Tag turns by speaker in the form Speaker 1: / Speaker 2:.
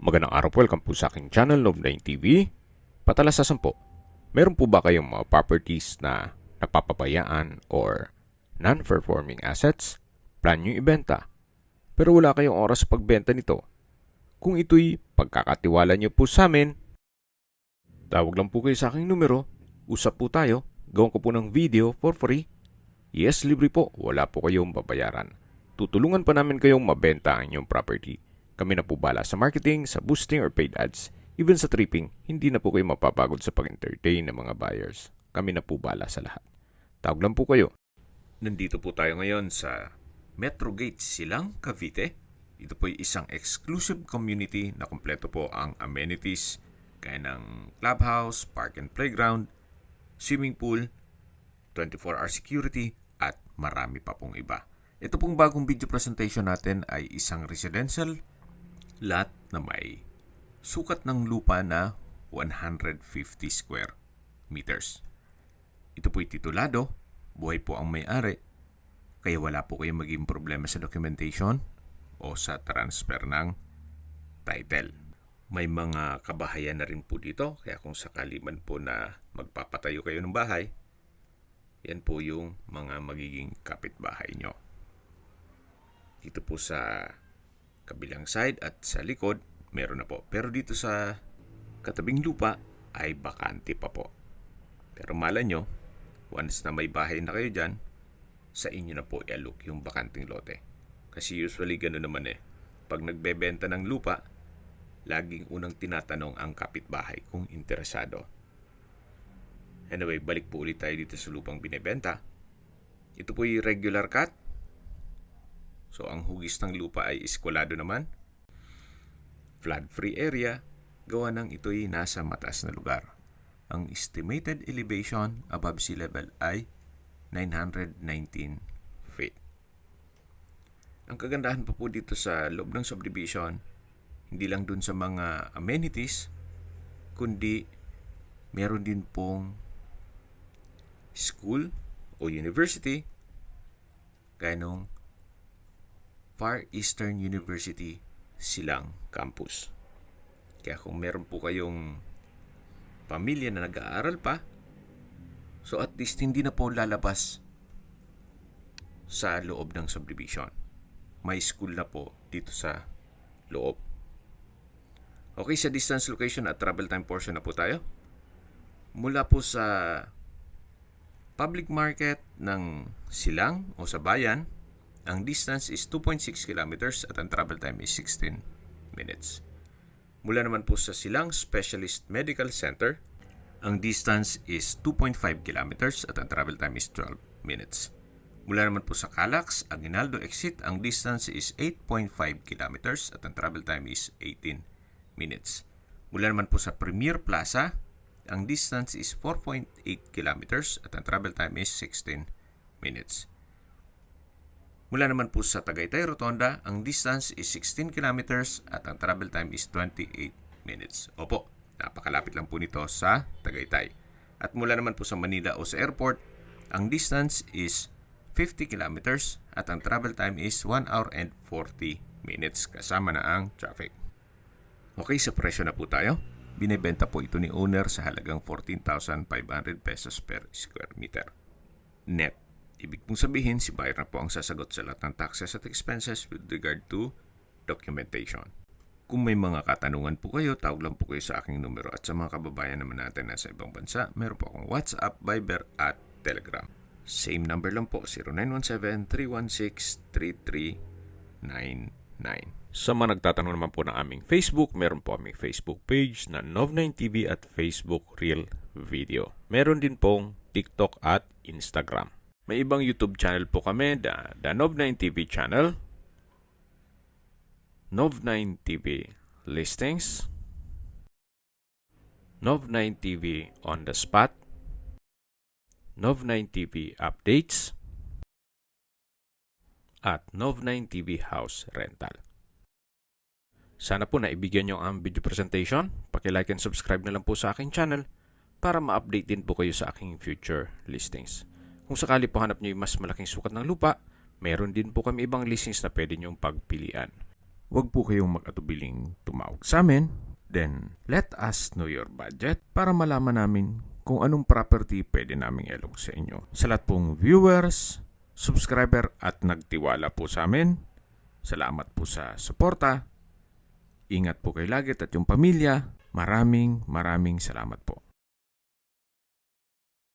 Speaker 1: Magandang araw po, welcome po sa aking channel, Nov9 TV. Patalasasan po, meron po ba kayong mga properties na napapabayaan or non-performing assets? Plan nyo ibenta, pero wala kayong oras sa pagbenta nito. Kung ito'y pagkakatiwala nyo po sa amin, tawag lang po kayo sa aking numero, usap po tayo, gawin ko po ng video for free. Yes, libre po, wala po kayong babayaran. Tutulungan pa namin kayong mabenta ang inyong property. Kami na po bala sa marketing, sa boosting or paid ads. Even sa tripping, hindi na po kayo mapapagod sa pag-entertain ng mga buyers. Kami na po bala sa lahat. Tawag lang po kayo. Nandito po tayo ngayon sa Metro Gate Silang, Cavite. Ito po ay isang exclusive community na kumpleto po ang amenities gaya ng clubhouse, park and playground, swimming pool, 24-hour security at marami pa pong iba. Ito pong bagong video presentation natin ay isang residential lot na may sukat ng lupa na 150 square meters. Ito po'y titulado, buhay po ang may-ari, kaya wala po kayong maging problema sa documentation o sa transfer ng title. May mga kabahayan na rin po dito, kaya kung sakali man po na magpapatayo kayo ng bahay, yan po yung mga magiging kapitbahay nyo. Dito po sa kabilang side at sa likod, meron na po. Pero dito sa katabing lupa ay bakante pa po. Pero mala nyo, once na may bahay na kayo dyan, sa inyo na po i-alok yung bakanting lote. Kasi usually gano'n naman eh. Pag nagbebenta ng lupa, laging unang tinatanong ang kapitbahay kung interesado. Anyway, balik po ulit tayo dito sa lupang binebenta. Ito po yung regular cut. So, ang hugis ng lupa ay iskwalado naman. Flood-free area, gawa ng ito'y nasa mataas na lugar. Ang estimated elevation above sea level ay 919 feet. Ang kagandahan pa po dito sa loob ng subdivision, hindi lang dun sa mga amenities, kundi meron din pong school o university, gaya nung Far Eastern University Silang Campus. Kaya kung meron po kayong pamilya na nag-aaral pa, so at least hindi na po lalabas sa loob ng subdivision. May school na po dito sa loob. Okay, sa distance, location at travel time portion na po tayo. Mula po sa public market ng Silang o sa bayan, ang distance is 2.6 kilometers at ang travel time is 16 minutes. Mula naman po sa Silang Specialist Medical Center, ang distance is 2.5 kilometers at ang travel time is 12 minutes. Mula naman po sa Calax, Aguinaldo Exit, ang distance is 8.5 kilometers at ang travel time is 18 minutes. Mula naman po sa Premier Plaza, ang distance is 4.8 kilometers at ang travel time is 16 minutes. Mula naman po sa Tagaytay Rotonda, ang distance is 16 kilometers at ang travel time is 28 minutes. Opo, napakalapit lang po nito sa Tagaytay. At mula naman po sa Manila o sa airport, ang distance is 50 kilometers at ang travel time is 1 hour and 40 minutes kasama na ang traffic. Okay, sa presyo na po tayo. Binebenta po ito ni owner sa halagang 14,500 pesos per square meter. Net. Ibig pong sabihin, si buyer na po ang sasagot sa lahat ng taxes at expenses with regard to documentation. Kung may mga katanungan po kayo, tawag lang po kayo sa aking numero. At sa mga kababayan naman natin na sa ibang bansa, meron po akong WhatsApp, Viber at Telegram. Same number lang po, 0917-316-3399. Sa mga nagtatanong naman po ng aming Facebook, meron po aming Facebook page na Nov9 TV at Facebook Real Video. Meron din pong TikTok at Instagram. May ibang YouTube channel po kami, the Nov9 TV channel, Nov9 TV Listings, Nov9 TV On The Spot, Nov9 TV Updates, at Nov9 TV House Rental. Sana po naibigyan nyo ang video presentation. Paki-like and subscribe na lang po sa aking channel para ma-update din po kayo sa aking future listings. Kung sakali po hanap nyo yung mas malaking sukat ng lupa, meron din po kami ibang listings na pwede nyong pagpilian. Huwag po kayong mag-atubiling tumawag
Speaker 2: tumawag sa amin. Then, let us know your budget para malaman namin kung anong property pwede naming ilog sa inyo. Sa lahat pong viewers, subscriber at nagtiwala po sa amin, salamat po sa suporta. Ingat po kayo lagi at yung pamilya. Maraming salamat po.